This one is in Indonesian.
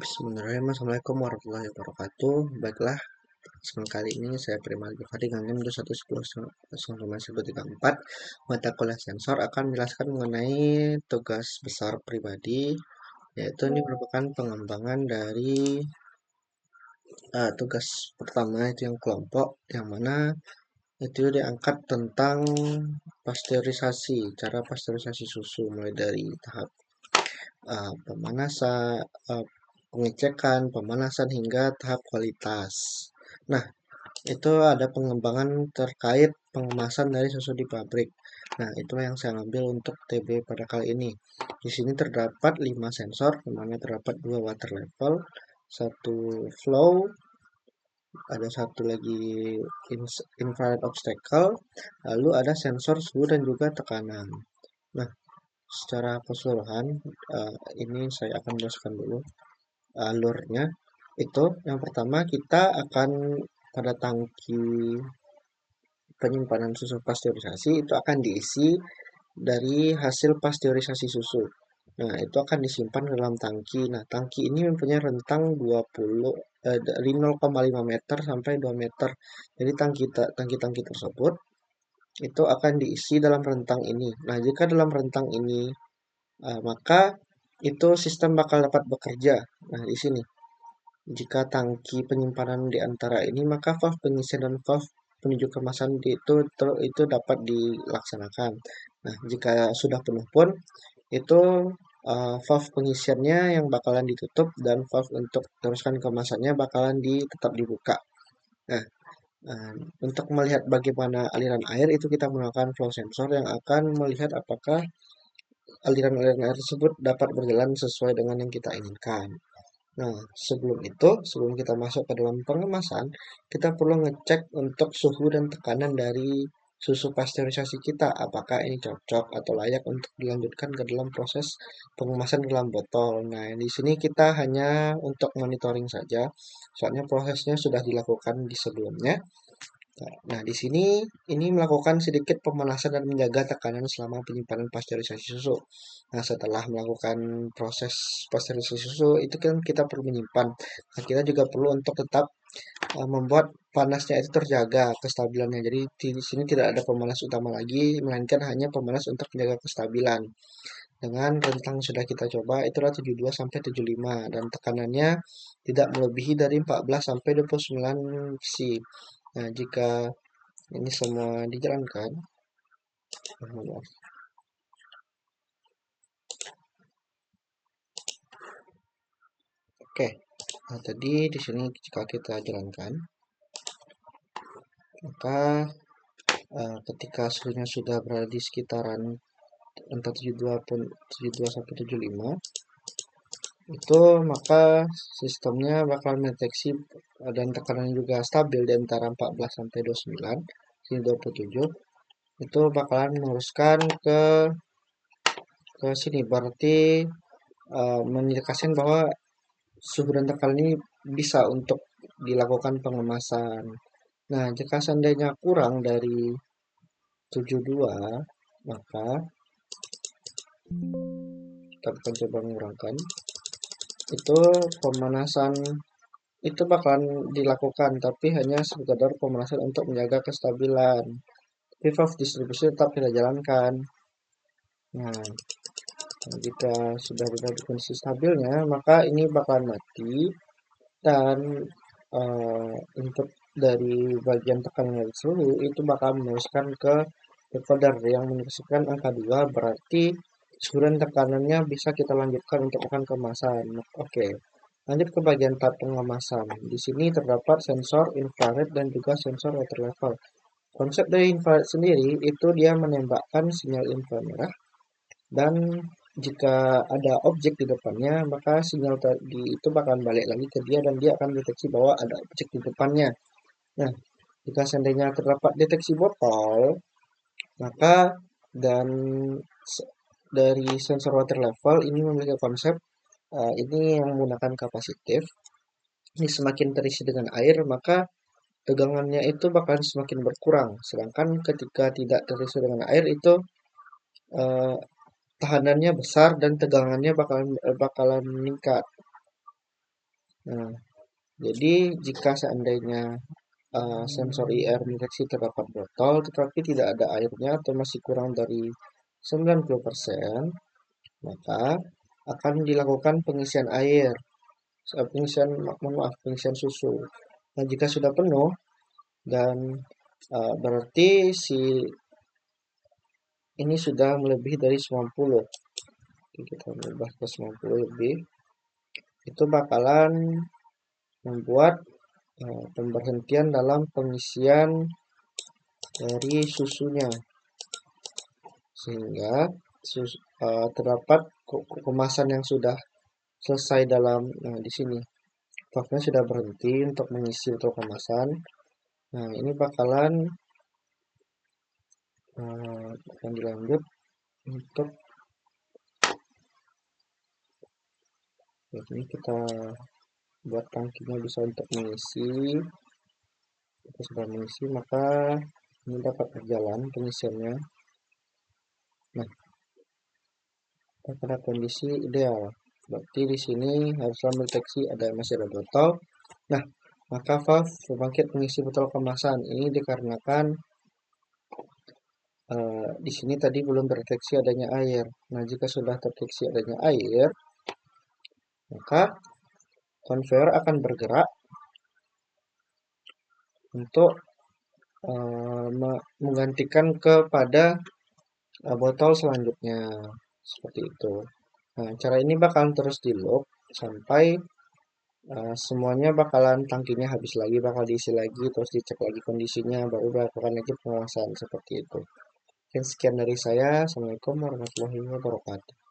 Bismillahirrahmanirrahim. Assalamualaikum warahmatullahi wabarakatuh. Baiklah, kesempatan kali ini saya Primal Givari dengan NIM 2110,134 mata kuliah sensor akan menjelaskan mengenai tugas besar pribadi, yaitu ini merupakan pengembangan dari tugas pertama itu yang kelompok, yang mana itu diangkat tentang pasteurisasi, cara pasteurisasi susu mulai dari tahap pemanasan, pengecekan, pemanasan hingga tahap kualitas. Nah, itu ada pengembangan terkait pengemasan dari susu di pabrik. Nah, itulah yang saya ambil untuk TB pada kali ini. Di sini terdapat 5 sensor, di mana terdapat 2 water level, 1 flow, ada satu lagi infrared obstacle, lalu ada sensor suhu dan juga tekanan. Nah, secara keseluruhan, ini saya akan jelaskan dulu alurnya. Itu yang pertama kita akan pada tangki penyimpanan susu pasteurisasi itu akan diisi dari hasil pasteurisasi susu. Nah, itu akan disimpan ke dalam tangki. Nah, tangki ini mempunyai rentang 20 dari 0,5 meter sampai 2 meter. Jadi tangki-tangki tersebut itu akan diisi dalam rentang ini. Nah, jika dalam rentang ini maka itu sistem bakal dapat bekerja. Nah, di sini jika tangki penyimpanan di antara ini, maka valve pengisian dan valve penuju kemasan itu dapat dilaksanakan. Nah, jika sudah penuh pun, itu valve pengisiannya yang bakalan ditutup dan valve untuk teruskan kemasannya bakalan tetap dibuka. Nah, untuk melihat bagaimana aliran air itu kita menggunakan flow sensor yang akan melihat apakah aliran-aliran air tersebut dapat berjalan sesuai dengan yang kita inginkan. Nah, sebelum kita masuk ke dalam pengemasan, kita perlu ngecek untuk suhu dan tekanan dari susu pasteurisasi kita. Apakah ini cocok atau layak untuk dilanjutkan ke dalam proses pengemasan dalam botol. Nah, di sini kita hanya untuk monitoring saja, soalnya prosesnya sudah dilakukan di sebelumnya. Nah, di sini ini melakukan sedikit pemanasan dan menjaga tekanan selama penyimpanan pasteurisasi susu. Nah, setelah melakukan proses pasteurisasi susu, itu kan kita perlu menyimpan. Nah, kita juga perlu untuk tetap membuat panasnya itu terjaga kestabilannya. Jadi di sini tidak ada pemanas utama lagi, melainkan hanya pemanas untuk menjaga kestabilan. Dengan rentang sudah kita coba itulah 72 sampai 75 dan tekanannya tidak melebihi dari 14 sampai 29 C. Nah, jika ini semua dijalankan, oke. Nah, tadi di sini jika kita jalankan, maka ketika suhunya sudah berada di sekitaran antara 72 sampai 75, itu maka sistemnya bakal mendeteksi dan tekanan juga stabil di antara 14 sampai 29, sini 27. Itu bakalan meneruskan ke sini, berarti mengindikasikan bahwa suhu dan tekanan ini bisa untuk dilakukan pengemasan. Nah, jika seandainya kurang dari 72, maka kita akan coba mengurangkan. Itu pemanasan itu bakalan dilakukan, tapi hanya sekadar pemanasan untuk menjaga kestabilan. Tapi valve distribusi tetap kita jalankan. Nah, jika sudah berada di kondisi stabilnya, maka ini bakalan mati dan input dari bagian tekanan dari suhu itu bakal meneruskan ke decoder yang menunjukkan angka 2, berarti suhu dan tekanannya bisa kita lanjutkan untuk akan kemasan. Oke, lanjut ke bagian tahap pengemasan. Di sini terdapat sensor infrared dan juga sensor water level. Konsep dari infrared sendiri itu dia menembakkan sinyal inframerah dan jika ada objek di depannya, maka sinyal tadi itu bakal balik lagi ke dia dan dia akan deteksi bahwa ada objek di depannya. Nah, jika seandainya terdapat deteksi botol, maka dan dari sensor water level ini memiliki konsep ini yang menggunakan kapasitif. Ini semakin terisi dengan air, maka tegangannya itu bakal semakin berkurang. Sedangkan ketika tidak terisi dengan air itu eh, tahanannya besar dan tegangannya bakalan meningkat. Nah, jadi jika seandainya sensor IR mendeteksi terdapat botol tetapi tidak ada airnya atau masih kurang dari 90%, maka akan dilakukan pengisian air, pengisian susu. Nah, jika sudah penuh dan berarti si ini sudah melebihi dari 90, kita ubah ke 90 lebih, itu bakalan membuat pemberhentian dalam pengisian dari susunya, sehingga terdapat kemasan yang sudah selesai dalam, nah di sini valve-nya sudah berhenti untuk mengisi botol kemasan. Nah, ini bakalan akan dilanjut untuk ini kita buat tangkinya bisa untuk mengisi. Kita sudah mengisi, maka ini dapat berjalan pengisiannya. Nah, pada kondisi ideal, berarti di sini haruslah mendeteksi masih ada botol. Nah, maka valve pembangkit pengisi botol kemasan ini dikarenakan di sini tadi belum terdeteksi adanya air. Nah, jika sudah terdeteksi adanya air, maka konveyor akan bergerak untuk menggantikan kepada botol selanjutnya, seperti itu. Nah, cara ini bakalan terus di loop sampai semuanya bakalan tangkinya habis lagi, bakal diisi lagi, terus dicek lagi kondisinya, baru dilakukan lagi pengawasan seperti itu. Sekian dari saya. Assalamualaikum warahmatullahi wabarakatuh.